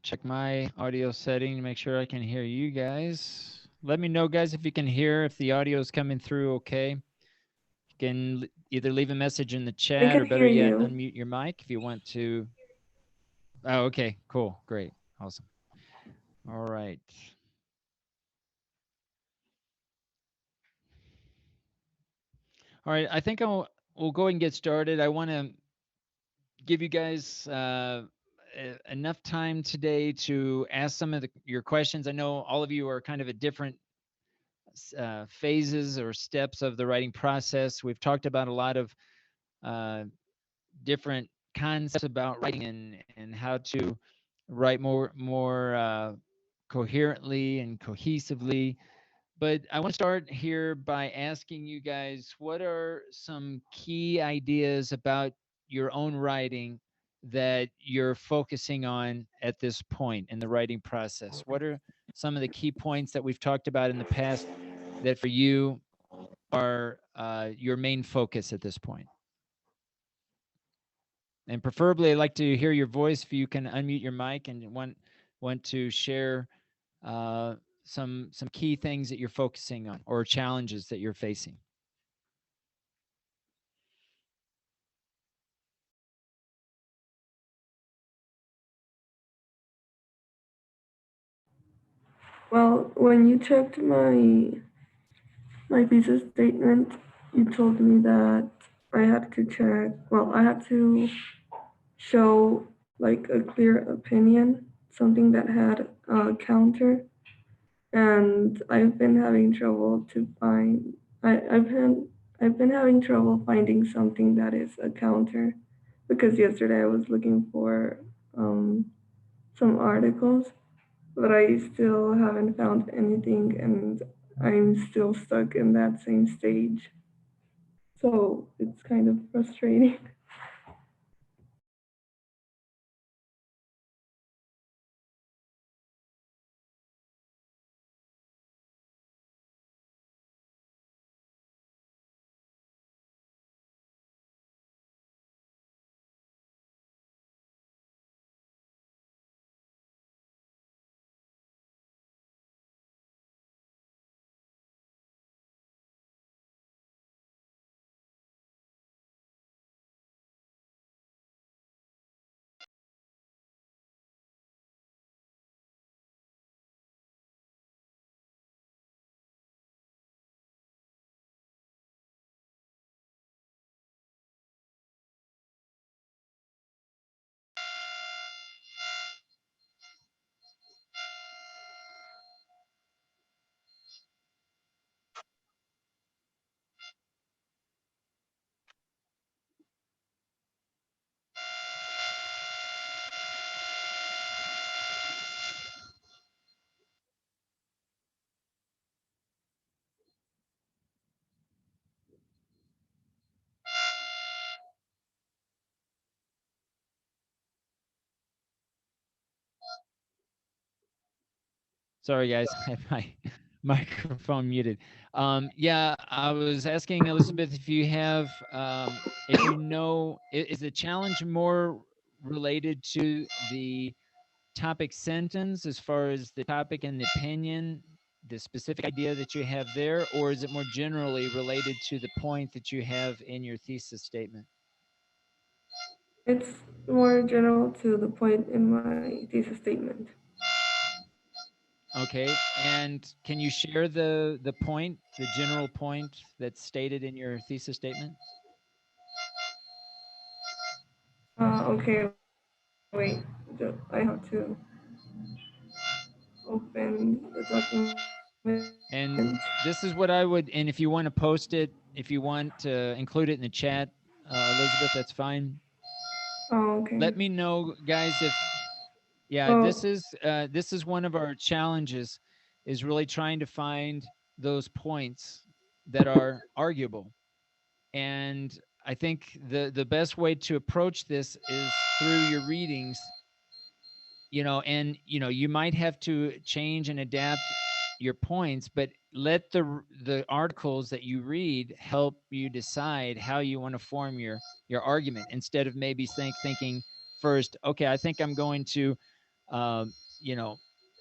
Check my audio setting to make sure I can hear you guys. Let me know, guys, if you can hear, if the audio is coming through okay. You can either leave a message in the I chat can or hear better yet, you. unmute your mic if you want to. Oh, okay, cool, great, awesome. All right. All right, I think we'll go ahead and get started. I want to give you guys enough time today to ask some of your questions. I know all of you are kind of at different phases or steps of the writing process. We've talked about a lot of uh, different concepts about writing and how to write more coherently and cohesively. But I want to start here by asking you guys, what are some key ideas about your own writing that you're focusing on at this point in the writing process? What are some of the key points that we've talked about in the past that for you are your main focus at this point? And preferably, I'd like to hear your voice if you can unmute your mic and want to share uh, some key things that you're focusing on or challenges that you're facing. Well, when you checked my visa statement, you told me that I had to check. Well, I had to show like a clear opinion, something that had a counter, and I've been having trouble to find. I've been having trouble finding something that is a counter, because yesterday I was looking for um, some articles, but I still haven't found anything, and I'm still stuck in that same stage. So it's kind of frustrating. Sorry, guys, I have my microphone muted. Yeah, I was asking Elizabeth if you have, if you know, is the challenge more related to the topic sentence as far as the topic and the opinion, the specific idea that you have there, or is it more generally related to the point that you have in your thesis statement? It's more general to the point in my thesis statement. Okay, and can you share the point, the general point that's stated in your thesis statement? Okay, wait. I have to open the document. And this is what I would, and if you want to post it, if you want to include it in the chat, Elizabeth, that's fine. Oh, okay. Let me know, guys, if yeah, Well, this is one of our challenges, is really trying to find those points that are arguable. And I think the best way to approach this is through your readings, and you might have to change and adapt your points, but let the articles that you read help you decide how you want to form your argument, instead of maybe thinking first, okay, I think I'm going to um, you know,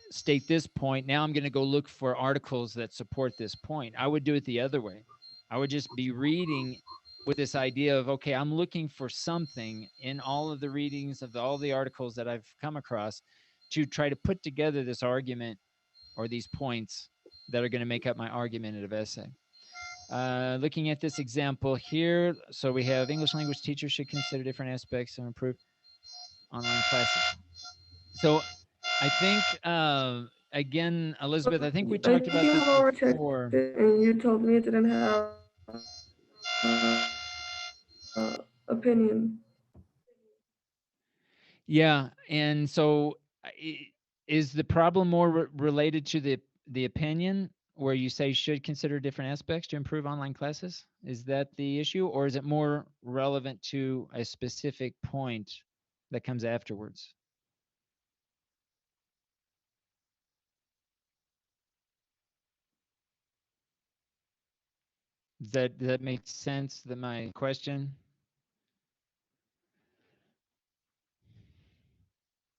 state this point. Now I'm going to go look for articles that support this point. I would do it the other way. I would just be reading with this idea of, okay, I'm looking for something in all of the readings of all the articles that I've come across to try to put together this argument or these points that are going to make up my argumentative essay. Looking at this example here, so we have English language teachers should consider different aspects and improve online classes. So I think, again, Elizabeth, I think we I talked think about you this have already checked before. it and you told me it didn't have opinion. Yeah, and so is the problem more related to the opinion where you say should consider different aspects to improve online classes? Is that the issue, or is it more relevant to a specific point that comes afterwards? Does that make sense? That my question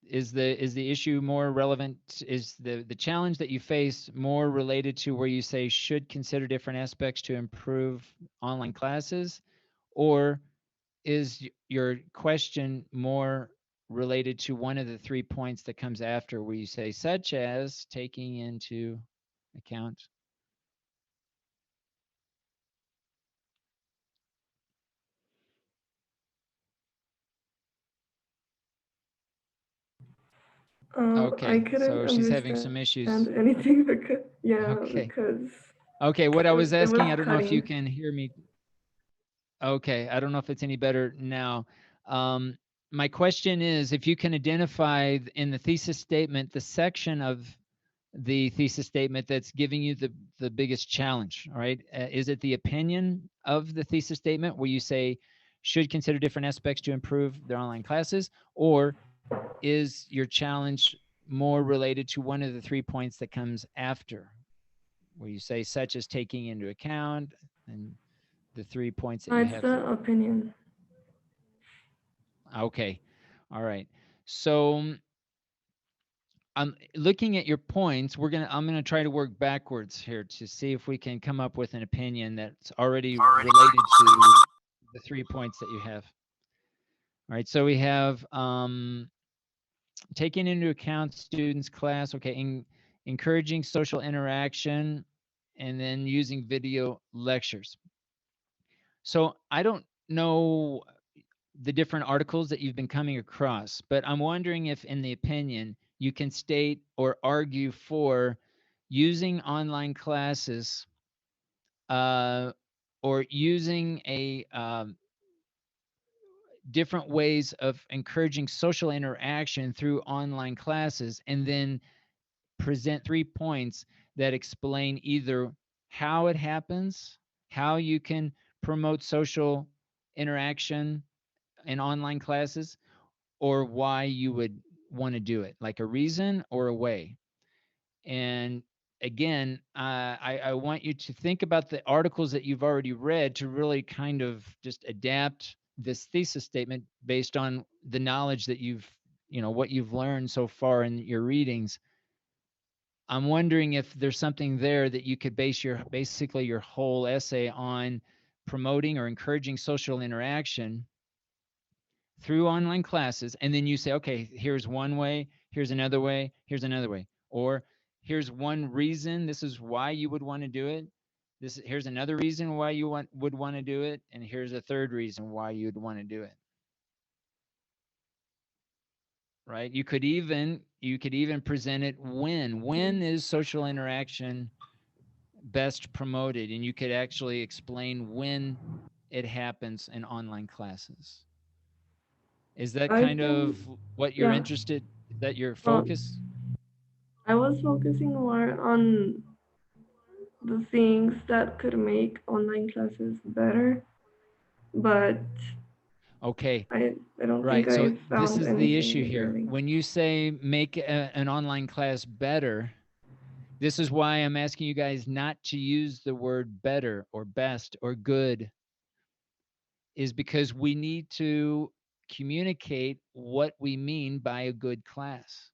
is the issue more relevant? Is the challenge that you face more related to where you say should consider different aspects to improve online classes, or is your question more related to one of the 3 points that comes after where you say such as taking into account? I Okay, couldn't so she's having understand some issues. anything because yeah, Okay. because Okay, what I was it was asking, I don't know if you cutting. can hear me. Okay, I don't know if it's any better now. Um, my question is if you can identify in the thesis statement the section of the thesis statement that's giving you the biggest challenge, all right? Is it the opinion of the thesis statement where you say should consider different aspects to improve their online classes, or is your challenge more related to one of the 3 points that comes after where you say such as taking into account and the 3 points that you It's have the there? opinion. Okay. All right. So I'm looking at your points. I'm gonna try to work backwards here to see if we can come up with an opinion that's already related to the 3 points that you have. All right. So we have taking into account students' class. Okay. Encouraging social interaction, and then using video lectures. So I don't know the different articles that you've been coming across, but I'm wondering if, in the opinion, you can state or argue for using online classes uh, or using a different ways of encouraging social interaction through online classes, and then present 3 points that explain either how it happens, how you can promote social interaction in online classes, or why you would want to do it, like a reason or a way. And again, I want you to think about the articles that you've already read to really kind of just adapt this thesis statement based on the knowledge that what you've learned so far in your readings. I'm wondering if there's something there that you could base basically your whole essay on, promoting or encouraging social interaction through online classes, and then you say, okay, here's one way, here's another way, here's another way, or here's one reason, this is why you would want to do it, here's another reason why you would want to do it, and here's a third reason why you'd want to do it. Right? You could even present it when is social interaction best promoted, and you could actually explain when it happens in online classes. Is that I kind think of what you're yeah. interested, that your Well, focus? I was focusing more on the things that could make online classes better, but Okay, I don't think right. So I this found is the issue anything here. really. When you say make an online class better, this is why I'm asking you guys not to use the word better or best or good, is because we need to communicate what we mean by a good class.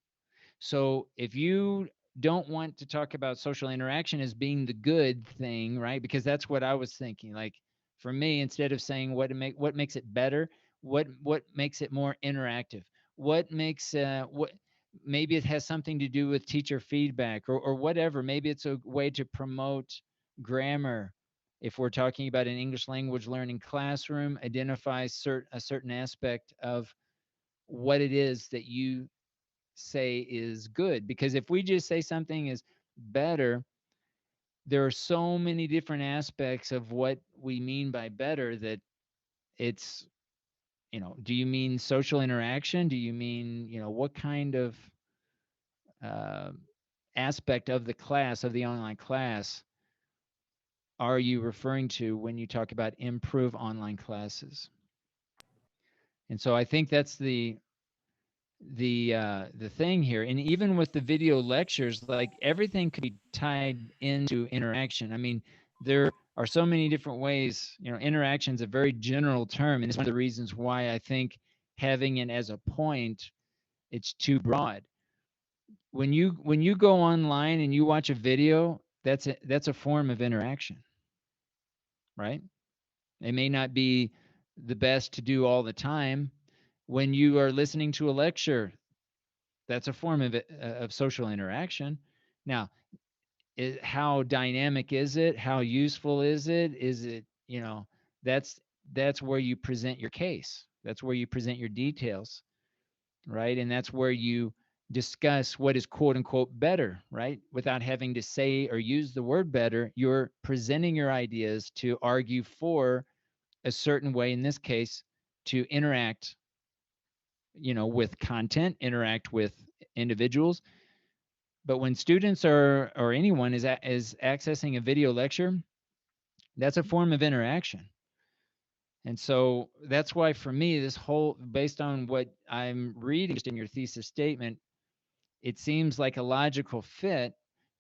So if you don't want to talk about social interaction as being the good thing, right? Because that's what I was thinking. Like for me, instead of saying what makes it better, what makes it more interactive, what makes what maybe it has something to do with teacher feedback or whatever. Maybe it's a way to promote grammar. If we're talking about an English language learning classroom, identify a certain aspect of what it is that you say is good. Because if we just say something is better, there are so many different aspects of what we mean by better that it's, do you mean social interaction? Do you mean, what kind of uh, aspect of the class, of the online class, are you referring to when you talk about improve online classes? And so I think that's the thing here. And even with the video lectures, like everything could be tied into interaction. I mean, there are so many different ways. Interaction is a very general term, and it's one of the reasons why I think having it as a point, it's too broad. When you go online and you watch a video, that's a form of interaction, right? It may not be the best to do all the time. When you are listening to a lecture, that's a form of social interaction. Now, how dynamic is it? How useful is it? Is it, that's that's where you present your case. That's where you present your details, right? And that's where you discuss what is quote unquote better, right? Without having to say or use the word better, you're presenting your ideas to argue for a certain way, in this case, to interact, with content, interact with individuals. But when students are or anyone is accessing a video lecture, that's a form of interaction. And so that's why for me, this whole, based on what I'm reading just in your thesis statement, it seems like a logical fit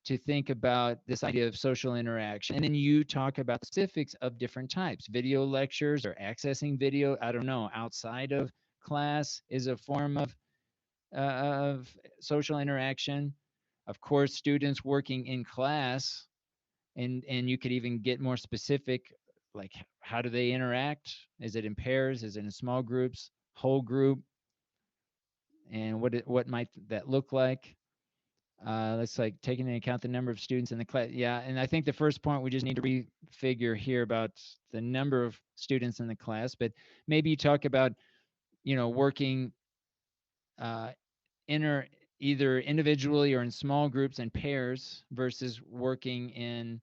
to think about this idea of social interaction. And then you talk about the specifics of different types. Video lectures or accessing video, I don't know, outside of class is a form of social interaction. Of course, students working in class, and you could even get more specific, like how do they interact? Is it in pairs? Is it in small groups? Whole group? And what might that look like? Let's like taking into account the number of students in the class. Yeah, and I think the first point we just need to refigure here about the number of students in the class, but maybe you talk about working uh, inter either individually or in small groups and pairs versus working in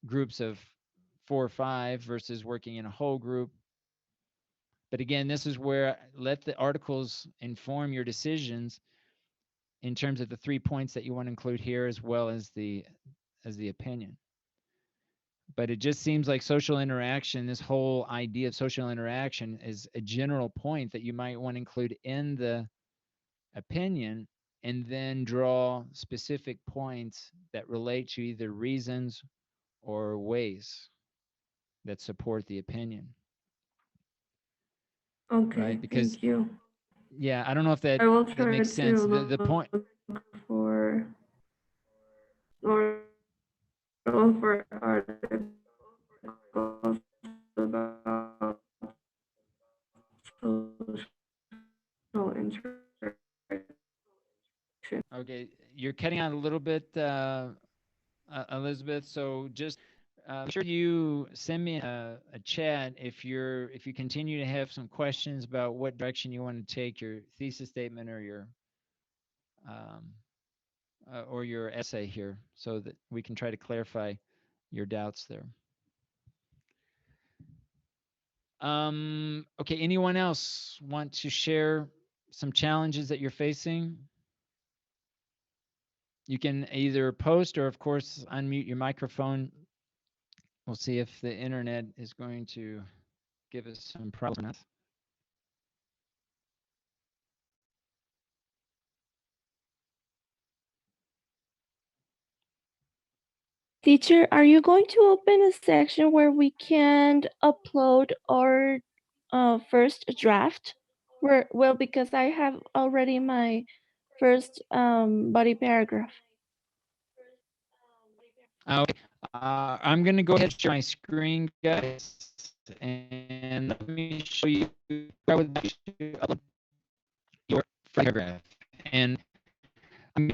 groups of 4 or 5 versus working in a whole group. But again, this is where let the articles inform your decisions in terms of the 3 points that you want to include here, as well as the opinion. But it just seems like social interaction, this whole idea of social interaction, is a general point that you might want to include in the opinion, and then draw specific points that relate to either reasons or ways that support the opinion, Okay, right? Because thank you. yeah, I don't know if I will that try makes sense. to The look point. for or look for articles about social interaction. Okay, you're cutting out a little bit, Elizabeth. So just make sure you send me a chat if you continue to have some questions about what direction you want to take your thesis statement um, or your essay here, so that we can try to clarify your doubts there. Okay, anyone else want to share some challenges that you're facing? You can either post or, of course, unmute your microphone. We'll see if the internet is going to give us some problems or not. Teacher, are you going to open a section where we can upload our first draft? Well, because I have already my first body paragraph. Okay. I'm going to go ahead and share my screen, guys, and let me show you. I would like to upload your paragraph, and I'm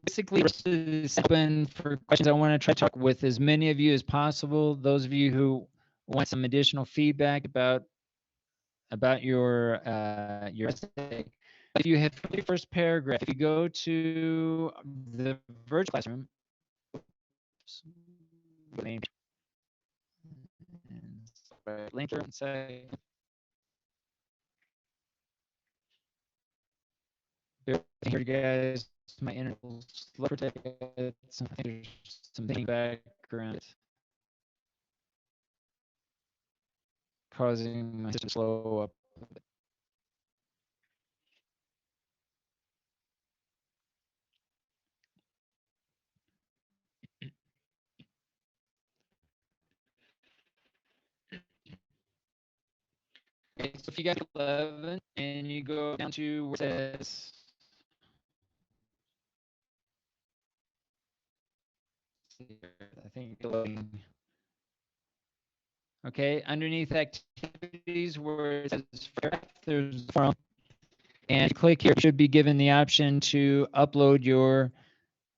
basically open for questions. I want to try to talk with as many of you as possible. Those of you who want some additional feedback about your essay. If you have the first paragraph, if you go to the virtual classroom, link inside. Here, guys, my internet will slow for some background causing my system to slow up. Okay, so if you got 11 and you go down to where it says I think okay, underneath activities where it says there's the forum, and click here, you should be given the option to upload your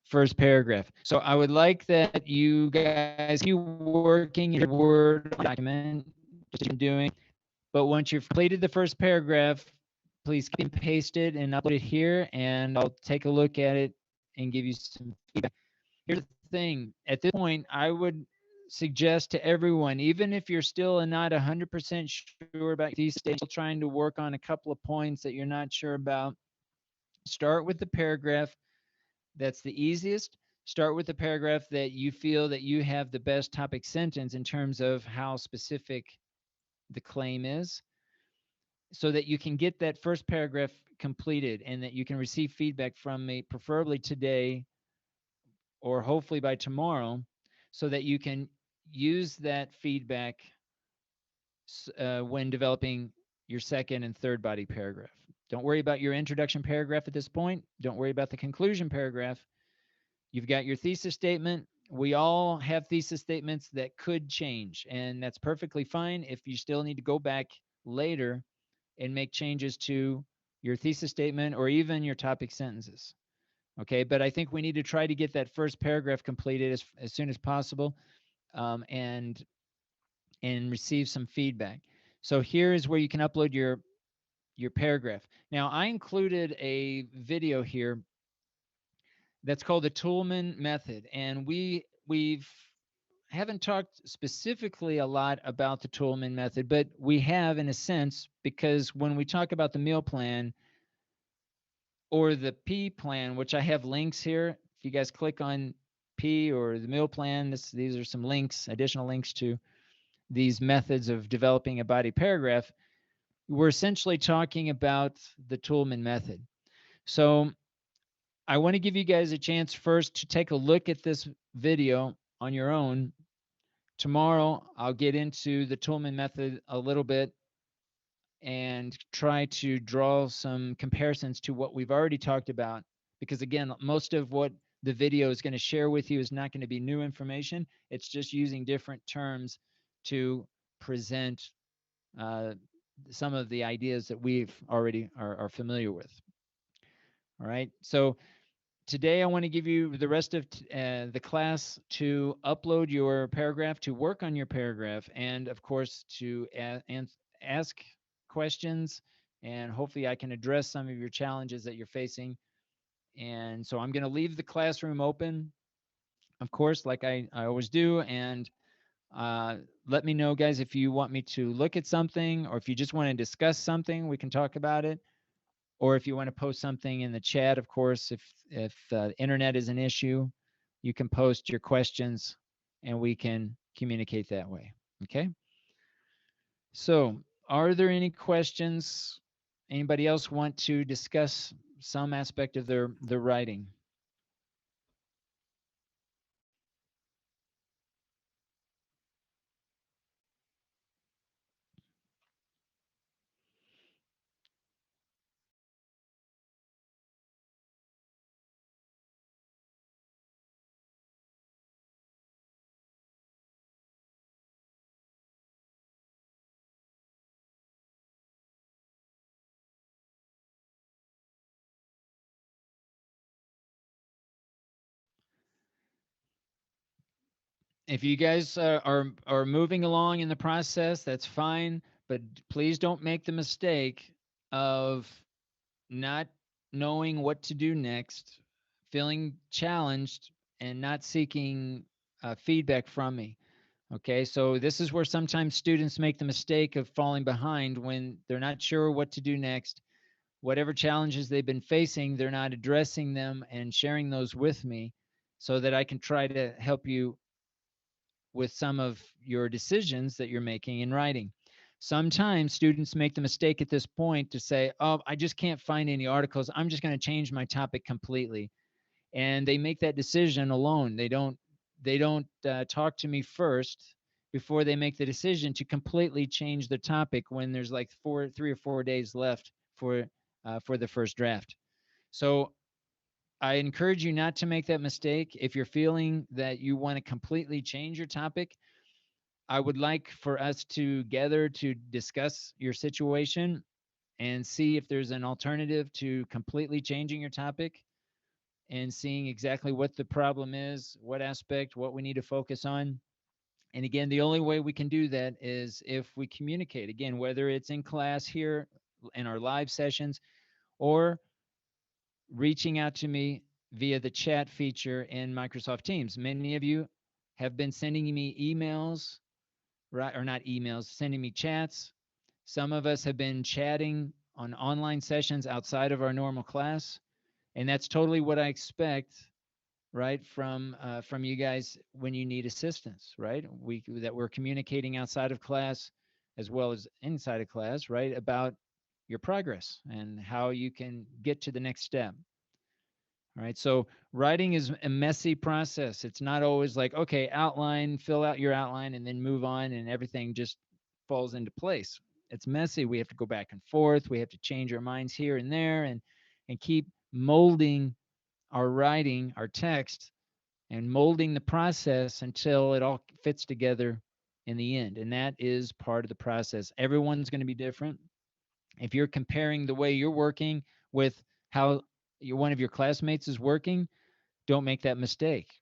first paragraph. So I would like that you guys keep working your Word document, just you're doing. But once you've completed the first paragraph, please copy and paste it and upload it here, and I'll take a look at it and give you some feedback. Here's the thing. At this point, I would suggest to everyone, even if you're still not 100% sure about these things, still trying to work on a couple of points that you're not sure about, start with the paragraph that's the easiest. Start with the paragraph that you feel that you have the best topic sentence in terms of how specific the claim is, so that you can get that first paragraph completed and that you can receive feedback from me, preferably today or hopefully by tomorrow, so that you can use that feedback when developing your second and third body paragraph. Don't worry about your introduction paragraph at this point. Don't worry about the conclusion paragraph. You've got your thesis statement. We all have thesis statements that could change, and that's perfectly fine if you still need to go back later and make changes to your thesis statement or even your topic sentences. Okay, but I think we need to try to get that first paragraph completed as soon as possible, and receive some feedback. So here is where you can upload your paragraph. Now I included a video here that's called the Toolman Method, and we've haven't talked specifically a lot about the Toolman Method, but we have in a sense, because when we talk about the meal plan or the P plan, which I have links here, if you guys click on P or the meal plan, these are some links, additional links to these methods of developing a body paragraph. We're essentially talking about the Toolman Method. So I want to give you guys a chance first to take a look at this video on your own. Tomorrow, I'll get into the Toolman Method a little bit and try to draw some comparisons to what we've already talked about. Because again, most of what the video is going to share with you is not going to be new information. It's just using different terms to present some of the ideas that we've already are familiar with. All right. So today I want to give you the rest of the class to upload your paragraph, to work on your paragraph, and of course to ask questions, and hopefully I can address some of your challenges that you're facing. And so I'm going to leave the classroom open, of course, like I always do, and let me know, guys, if you want me to look at something, or if you just want to discuss something, we can talk about it. Or if you want to post something in the chat, of course, if internet is an issue, you can post your questions and we can communicate that way. Okay. So are there any questions? Anybody else want to discuss some aspect of their writing? If you guys are moving along in the process, that's fine, but please don't make the mistake of not knowing what to do next, feeling challenged, and not seeking feedback from me. Okay, so this is where sometimes students make the mistake of falling behind when they're not sure what to do next. Whatever challenges they've been facing, they're not addressing them and sharing those with me so that I can try to help you with some of your decisions that you're making in writing. Sometimes students make the mistake at this point to say, "Oh, I just can't find any articles. I'm just going to change my topic completely." And they make that decision alone. They don't talk to me first before they make the decision to completely change the topic when there's like 3 or 4 days left for the first draft. So I encourage you not to make that mistake. If you're feeling that you want to completely change your topic, I would like for us to gather to discuss your situation and see if there's an alternative to completely changing your topic and seeing exactly what the problem is, what aspect, what we need to focus on. And again, the only way we can do that is if we communicate. Again, whether it's in class here in our live sessions or reaching out to me via the chat feature in Microsoft Teams. Many of you have been sending me emails, right? Or not emails, sending me chats. Some of us have been chatting on online sessions outside of our normal class. And that's totally what I expect, right, from you guys when you need assistance, right? We're communicating outside of class as well as inside of class, right, about your progress and how you can get to the next step. All right. So writing is a messy process. It's not always like, okay, outline, fill out your outline, and then move on, and everything just falls into place. It's messy. We have to go back and forth. We have to change our minds here and there, and keep molding our writing, our text, and molding the process until it all fits together in the end. And that is part of the process. Everyone's going to be different. If you're comparing the way you're working with how one of your classmates is working, don't make that mistake,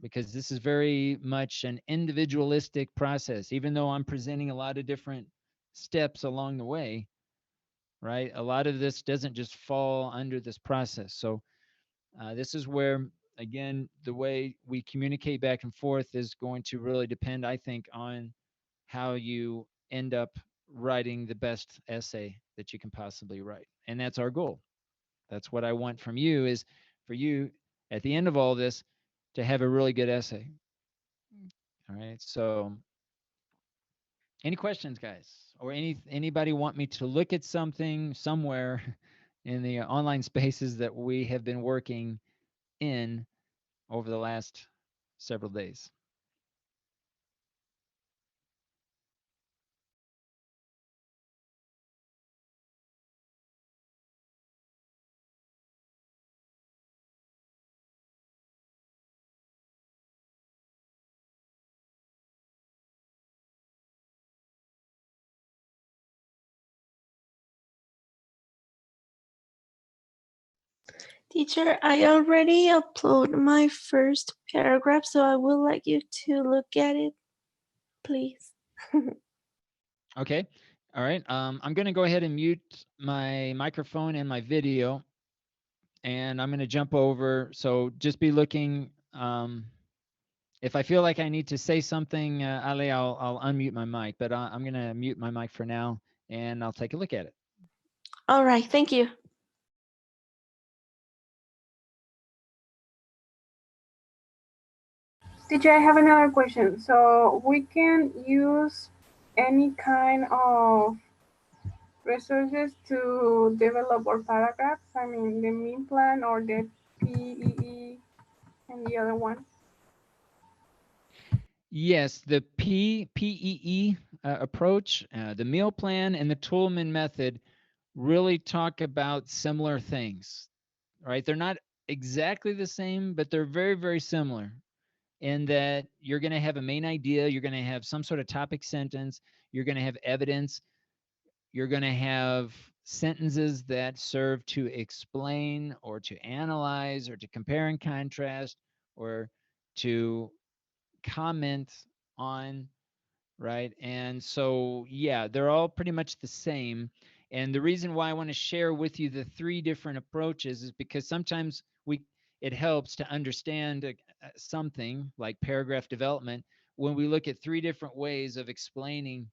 because this is very much an individualistic process. Even though I'm presenting a lot of different steps along the way, right? A lot of this doesn't just fall under this process. So this is where, again, the way we communicate back and forth is going to really depend, I think, on how you end up writing the best essay that you can possibly write. And that's our goal. That's what I want from you, is for you at the end of all this to have a really good essay. All right. So any questions, guys? Or anybody want me to look at something somewhere in the online spaces that we have been working in over the last several days? Teacher, I already uploaded my first paragraph, so I would like you to look at it, please. Okay. All right. I'm going to go ahead and mute my microphone and my video, and I'm going to jump over. So just be looking. If I feel like I need to say something, Ali, I'll unmute my mic, but I'm going to mute my mic for now, and I'll take a look at it. All right, thank you. Teacher, I have another question. So we can use any kind of resources to develop our paragraphs? I mean, the mean plan or the PEE and the other one? Yes, the PEE approach, the meal plan, and the Toolman method really talk about similar things, right? They're not exactly the same, but they're very, very similar in that you're going to have a main idea, you're going to have some sort of topic sentence, you're going to have evidence, you're going to have sentences that serve to explain or to analyze or to compare and contrast or to comment on, right? And so, yeah, they're all pretty much the same. And the reason why I want to share with you the 3 different approaches is because sometimes it helps to understand something like paragraph development when we look at 3 different ways of explaining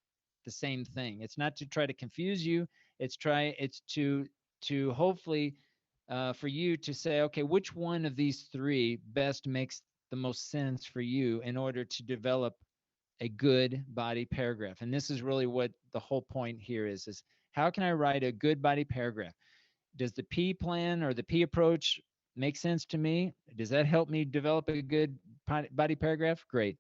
the same thing. It's not to try to confuse you. It's to hopefully for you to say, okay, which one of these 3 best makes the most sense for you in order to develop a good body paragraph. And this is really what the whole point here is how can I write a good body paragraph? Does the P plan or the P approach make sense to me? Does that help me develop a good body paragraph? Great.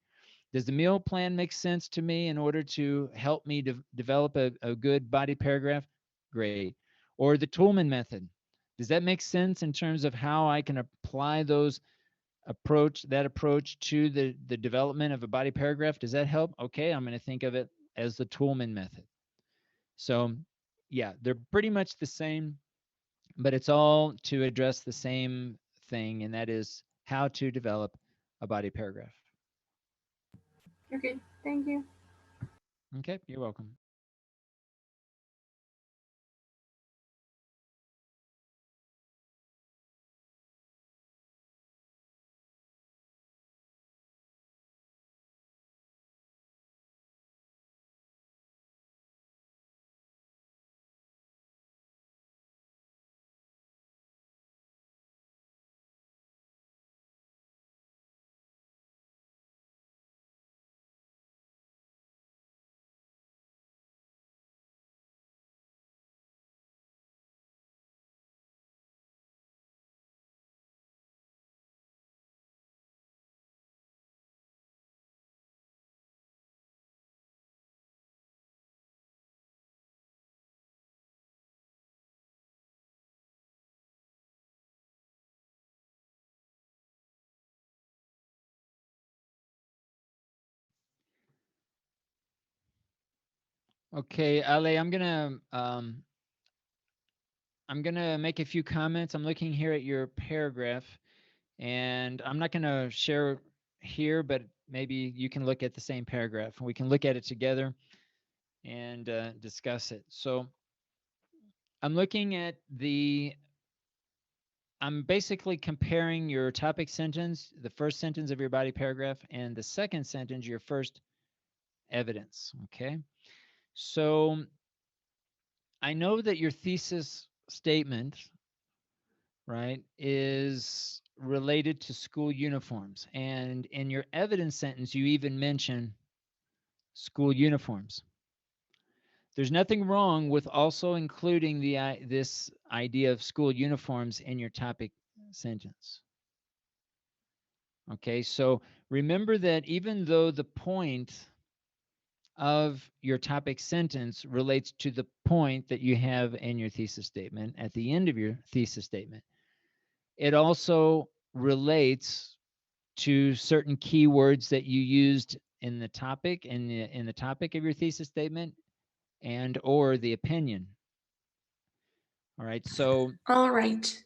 Does the meal plan make sense to me in order to help me develop a good body paragraph? Great. Or the Toolman method. Does that make sense in terms of how I can apply that approach to the development of a body paragraph? Does that help? Okay, I'm going to think of it as the Toolman method. So yeah, they're pretty much the same, but it's all to address the same thing, and that is how to develop a body paragraph. Okay, thank you. Okay, you're welcome. Okay, Ale, I'm gonna make a few comments. I'm looking here at your paragraph, and I'm not gonna share here, but maybe you can look at the same paragraph, and we can look at it together and discuss it. So I'm looking at I'm basically comparing your topic sentence, the first sentence of your body paragraph, and the second sentence, your first evidence. Okay. So I know that your thesis statement, right, is related to school uniforms. And in your evidence sentence, you even mention school uniforms. There's nothing wrong with also including this idea of school uniforms in your topic sentence. Okay, so remember that even though the point of your topic sentence relates to the point that you have in your thesis statement at the end of your thesis statement, it also relates to certain keywords that you used in the topic in the topic of your thesis statement and or the opinion. All right, All right.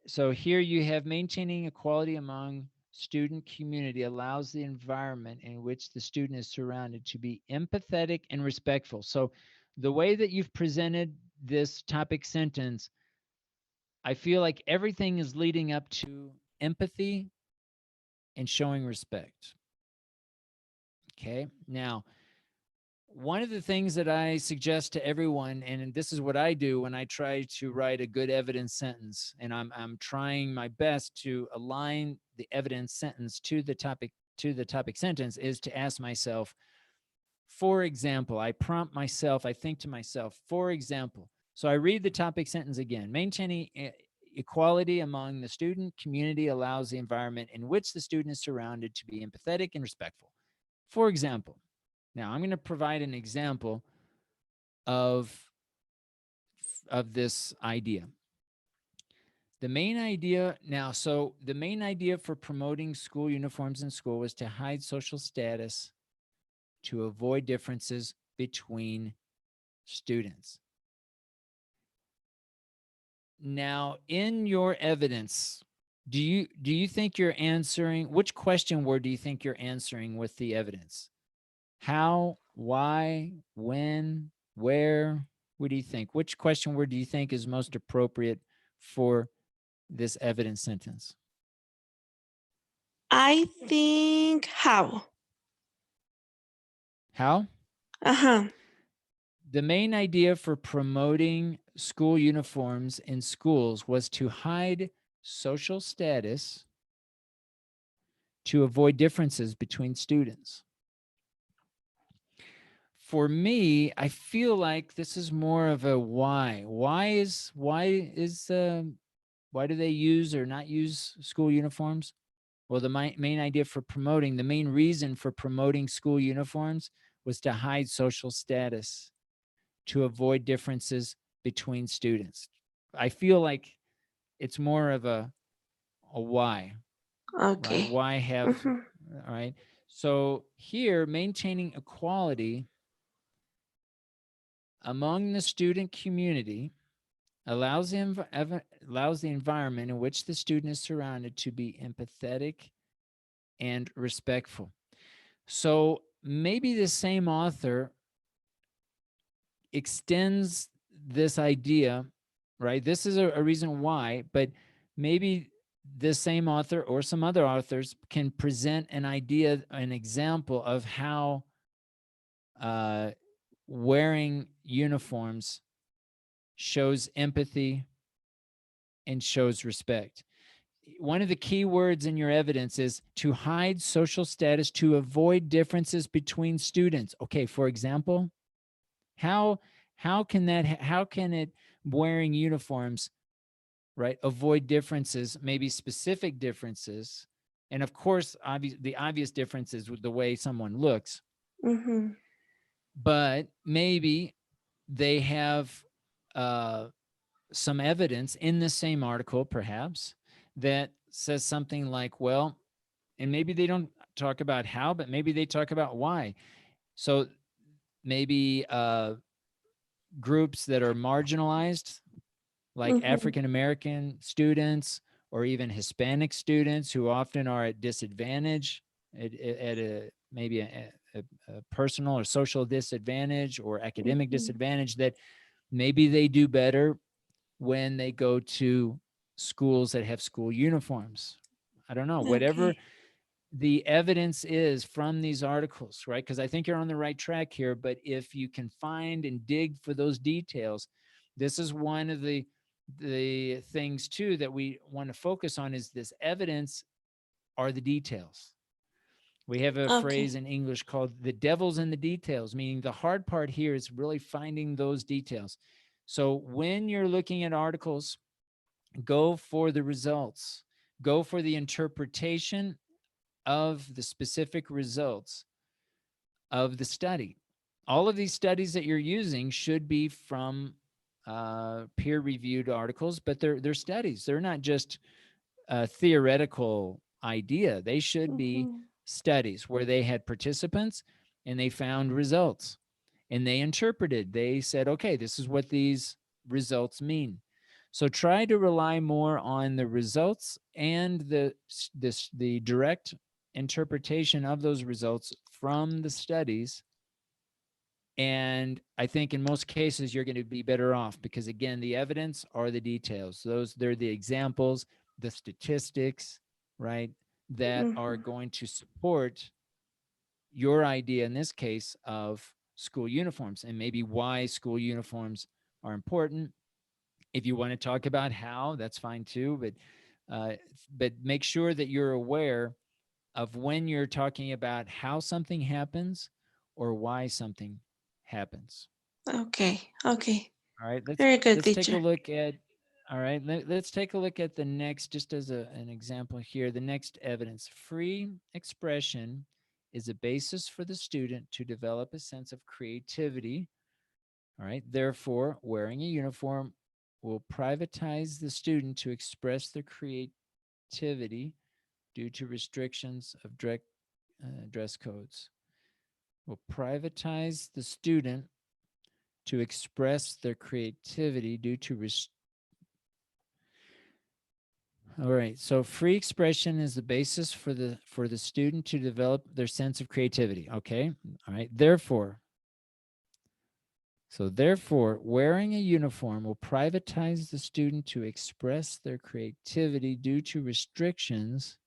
so here you have maintaining equality among student community allows the environment in which the student is surrounded to be empathetic and respectful. So the way that you've presented this topic sentence, I feel like everything is leading up to empathy and showing respect. Okay, now one of the things that I suggest to everyone, and this is what I do when I try to write a good evidence sentence, and I'm trying my best to align the evidence sentence to the topic sentence, is to ask myself, for example, I prompt myself, I think to myself, for example. So I read the topic sentence again. Maintaining equality among the student community allows the environment in which the student is surrounded to be empathetic and respectful. For example, now I'm going to provide an example of this idea. The main idea for promoting school uniforms in school was to hide social status to avoid differences between students. Now, in your evidence, Do you think you're answering, which question word do you think you're answering with the evidence? How, why, when, where? What do you think? Which question word do you think is most appropriate for this evidence sentence? I think how. How? Uh-huh. The main idea for promoting school uniforms in schools was to hide social status, to avoid differences between students. For me, I feel like this is more of a why. Why do they use or not use school uniforms? Well, the main idea for promoting, the main reason for promoting school uniforms was to hide social status, to avoid differences between students. I feel like it's more of a why, right? Okay. Why have, Mm-hmm. all right? So here, maintaining equality among the student community allows allows the environment in which the student is surrounded to be empathetic and respectful. So maybe the same author extends this idea, right? This is a reason why, but maybe this same author or some other authors can present an idea, an example of how wearing uniforms shows empathy and shows respect. One of the key words in your evidence is to hide social status, to avoid differences between students. Okay, for example, how can it, wearing uniforms, right, avoid differences, maybe specific differences, and of course the obvious difference is with the way someone looks, Mm-hmm. but maybe they have some evidence in the same article perhaps that says something like, well, and maybe they don't talk about how, but maybe they talk about why. So maybe groups that are marginalized, like Mm-hmm. African American students or even Hispanic students who often are at disadvantage, at a maybe a personal or social disadvantage or academic Mm-hmm. disadvantage, that maybe they do better when they go to schools that have school uniforms. I don't know, whatever Okay. the evidence is from these articles, right? Because I think you're on the right track here, but if you can find and dig for those details, this is one of the things too that we want to focus on, is this evidence are the details. We have a Okay. phrase in English called the devil's in the details, meaning the hard part here is really finding those details. So when you're looking at articles, go for the results, go for the interpretation of the specific results of the study. All of these studies that you're using should be from peer-reviewed articles, but they're studies. They're not just a theoretical idea. They should be Mm-hmm. studies where they had participants and they found results and they interpreted. They said, okay, this is what these results mean. So try to rely more on the results and the direct interpretation of those results from the studies. And I think in most cases, you're going to be better off because, again, the evidence are the details. They're the examples, the statistics, right, that are Mm-hmm. going to support your idea in this case of school uniforms and maybe why school uniforms are important. If you want to talk about how, that's fine too, but make sure that you're aware of when you're talking about how something happens or why something happens. Okay. Okay. All right, Very good, let's take a teacher. look at, all right, let's take a look at the next, just as an example here, the next evidence. Free expression is a basis for the student to develop a sense of creativity. All right, therefore, wearing a uniform will privatize the student to express their creativity due to restrictions of dress codes. Will privatize the student to express their creativity due to All right. So free expression is the basis for the student to develop their sense of creativity. Okay. All right. Therefore, wearing a uniform will privatize the student to express their creativity due to restrictions.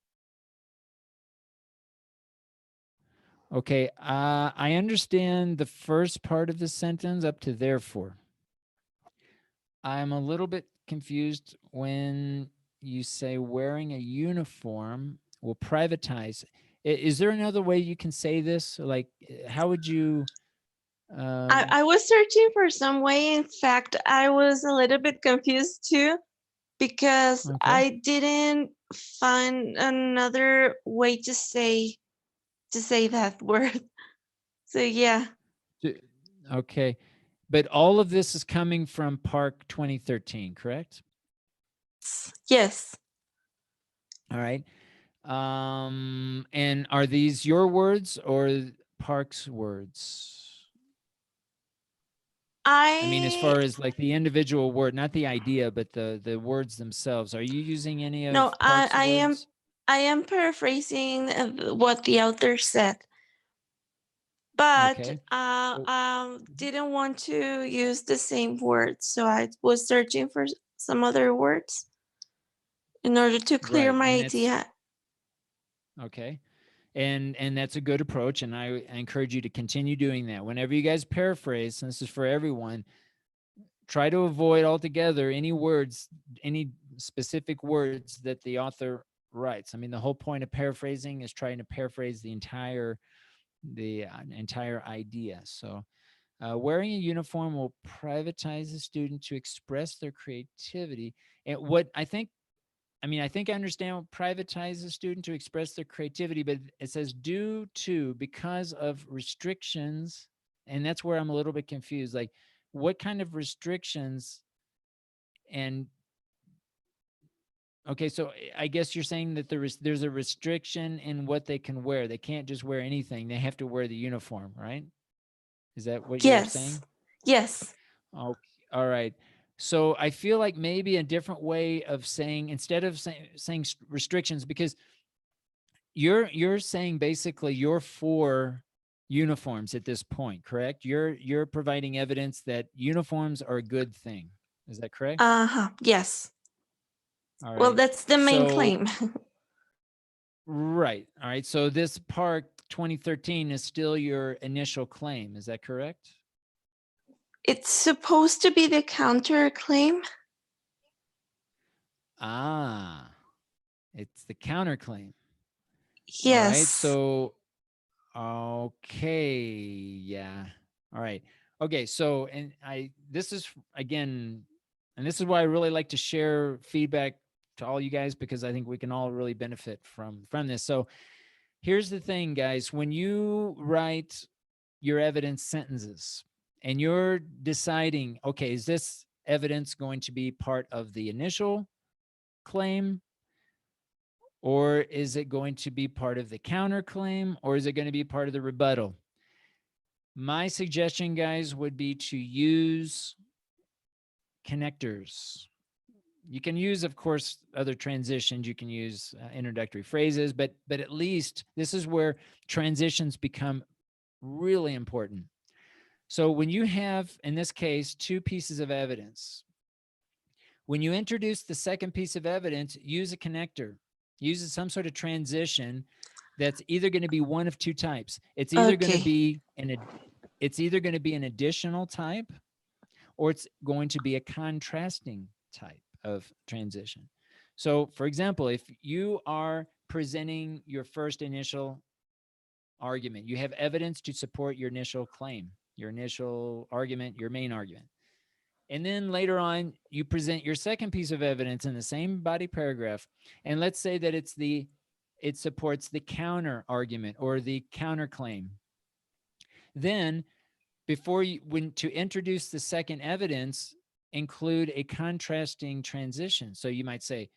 Okay. I understand the first part of the sentence up to therefore. I'm a little bit confused when you say wearing a uniform will privatize. Is there another way you can say this? Like, how would you? I was searching for some way. In fact, I was a little bit confused too because Okay. I didn't find another way to say that word. So yeah. Okay. But all of this is coming from Park 2013, correct? Yes. All right. And are these your words or Park's words? I mean, as far as like the individual word, not the idea, but the words themselves. Are you using any of No, Park's I am words? paraphrasing what the author said, but Okay. didn't want to use the same words, so I was searching for some other words in order to clear Right. my And it's idea. okay. And that's a good approach. And I encourage you to continue doing that. Whenever you guys paraphrase, and this is for everyone, try to avoid altogether any words, any specific words that the author writes. I mean, the whole point of paraphrasing is trying to paraphrase the entire idea. So wearing a uniform will privatize the student to express their creativity. And what I think I understand what privatize the student to express their creativity, but it says because of restrictions. And that's where I'm a little bit confused. Like, what kind of restrictions? And okay, so I guess you're saying that there's a restriction in what they can wear. They can't just wear anything. They have to wear the uniform, right? Is that what you're saying? Yes. Oh, all right. So I feel like maybe a different way of saying, instead of saying restrictions, because you're saying basically you're for uniforms at this point, correct? You're providing evidence that uniforms are a good thing. Is that correct? Yes. All Well, right. that's the main So claim. right. All right. So this Park 2013 is still your initial claim. Is that correct? It's supposed to be the counterclaim. Ah, it's the counterclaim. Yes. All right. So, okay. Yeah. All right. Okay. So, and this is again, and this is why I really like to share feedback to all you guys, because I think we can all really benefit from this. So here's the thing, guys. When you write your evidence sentences and you're deciding, okay, is this evidence going to be part of the initial claim, or is it going to be part of the counterclaim, or is it going to be part of the rebuttal? My suggestion, guys, would be to use connectors. You can use, of course, other transitions. You can use introductory phrases, but at least this is where transitions become really important. So when you have, in this case, two pieces of evidence, when you introduce the second piece of evidence, use a connector. Use some sort of transition that's either going to be one of two types. It's either going to be an additional type, or it's going to be a contrasting type of transition. So, for example, if you are presenting your first initial argument, you have evidence to support your initial claim, your initial argument, your main argument. And then later on, you present your second piece of evidence in the same body paragraph. And let's say that it supports the counter argument or the counterclaim. Then when to introduce the second evidence, include a contrasting transition. So you might say,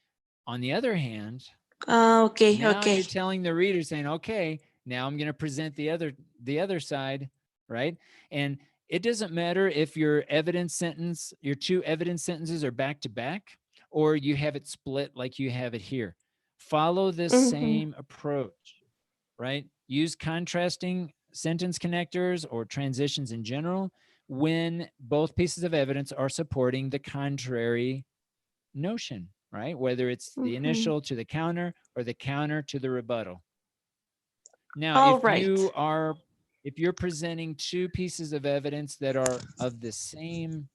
on the other hand, now you're telling the reader, saying, okay, now I'm going to present the other side, right? And it doesn't matter if your two evidence sentences are back to back, or you have it split like you have it here. Follow this same approach, right? Use contrasting sentence connectors or transitions in general when both pieces of evidence are supporting the contrary notion, right? Whether it's the initial to the counter or the counter to the rebuttal. Now, All right. if you're presenting two pieces of evidence that are of the same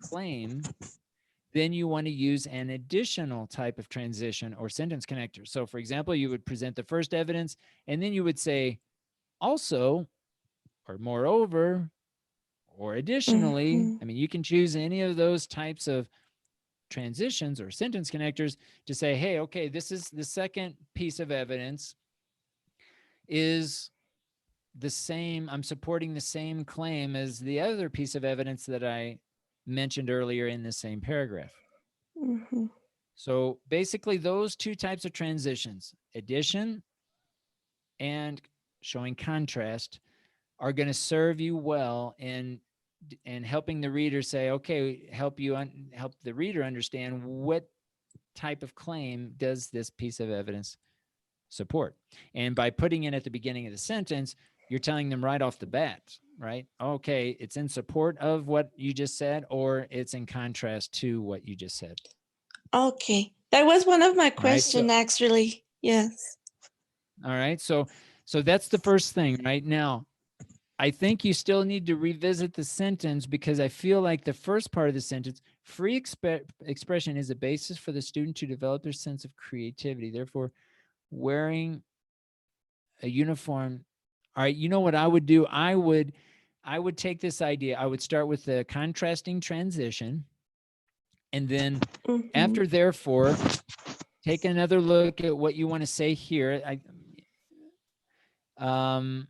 claim, then you want to use an additional type of transition or sentence connector. So for example, you would present the first evidence and then you would say also, or moreover, or additionally. I mean, you can choose any of those types of transitions or sentence connectors to say, hey, okay, this is the second piece of evidence is the same, I'm supporting the same claim as the other piece of evidence that I mentioned earlier in the same paragraph. So basically those two types of transitions, addition and showing contrast, are going to serve you well in helping the reader say, okay, help the reader understand what type of claim does this piece of evidence support. And by putting it at the beginning of the sentence, you're telling them right off the bat, right? Okay, it's in support of what you just said, or it's in contrast to what you just said. Okay. That was one of my Right, questions, actually. Yes. All right. So that's the first thing right now. I think you still need to revisit the sentence because I feel like the first part of the sentence, free expression is a basis for the student to develop their sense of creativity. Therefore, wearing a uniform. All right, you know what I would do? I would take this idea. I would start with the contrasting transition, and then after therefore, take another look at what you want to say here. To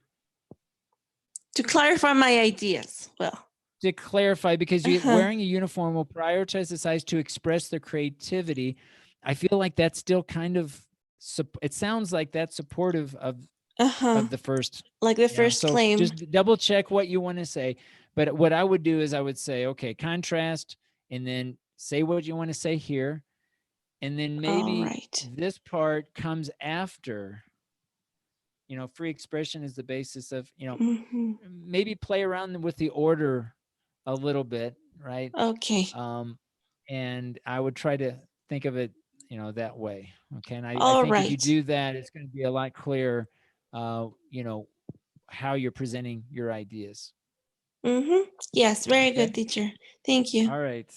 clarify my ideas. Well, to clarify, because wearing a uniform will prioritize the size to express their creativity. I feel like that's still kind of, it sounds like that's supportive of the first, like the first so claim. just double check what you want to say. But what I would do is I would say, okay, contrast, and then say what you want to say here. And then maybe this part comes after, free expression is the basis of, maybe play around with the order a little bit, right? Okay. And I would try to think of it, that way. Okay. And I think if you do that, it's going to be a lot clearer, how you're presenting your ideas. Yes, very good, teacher. Thank you. All right.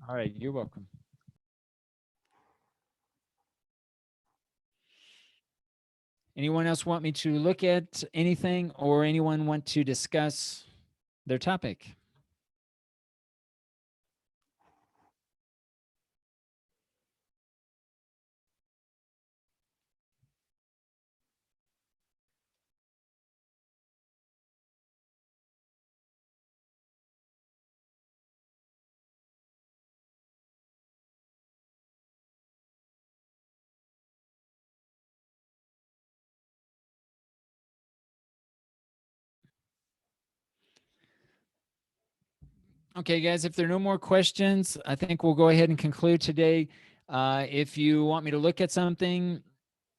All right. You're welcome. Anyone else want me to look at anything, or anyone want to discuss their topic? Okay, guys, if there are no more questions, I think we'll go ahead and conclude today. If you want me to look at something,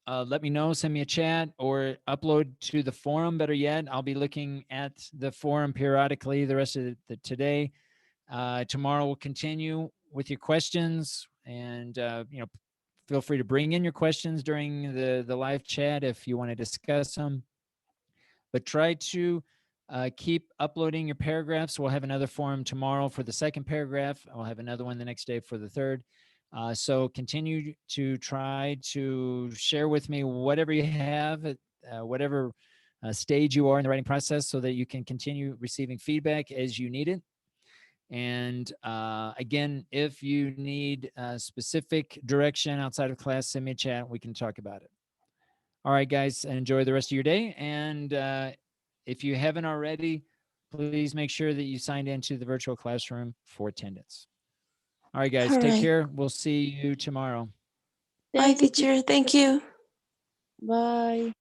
let me know, send me a chat, or upload to the forum. Better yet, I'll be looking at the forum periodically the rest of today. Tomorrow we'll continue with your questions, and feel free to bring in your questions during the live chat if you want to discuss them. But try to keep uploading your paragraphs. We'll have another forum tomorrow for the second paragraph. I'll have another one the next day for the third. So continue to try to share with me whatever you have at whatever stage you are in the writing process, so that you can continue receiving feedback as you need it. And again, if you need specific direction outside of class, send me a chat. We can talk about it. All right, guys, enjoy the rest of your day. And if you haven't already, please make sure that you signed into the virtual classroom for attendance. All right, guys, take care. We'll see you tomorrow. Bye, teacher. Thank you. Bye.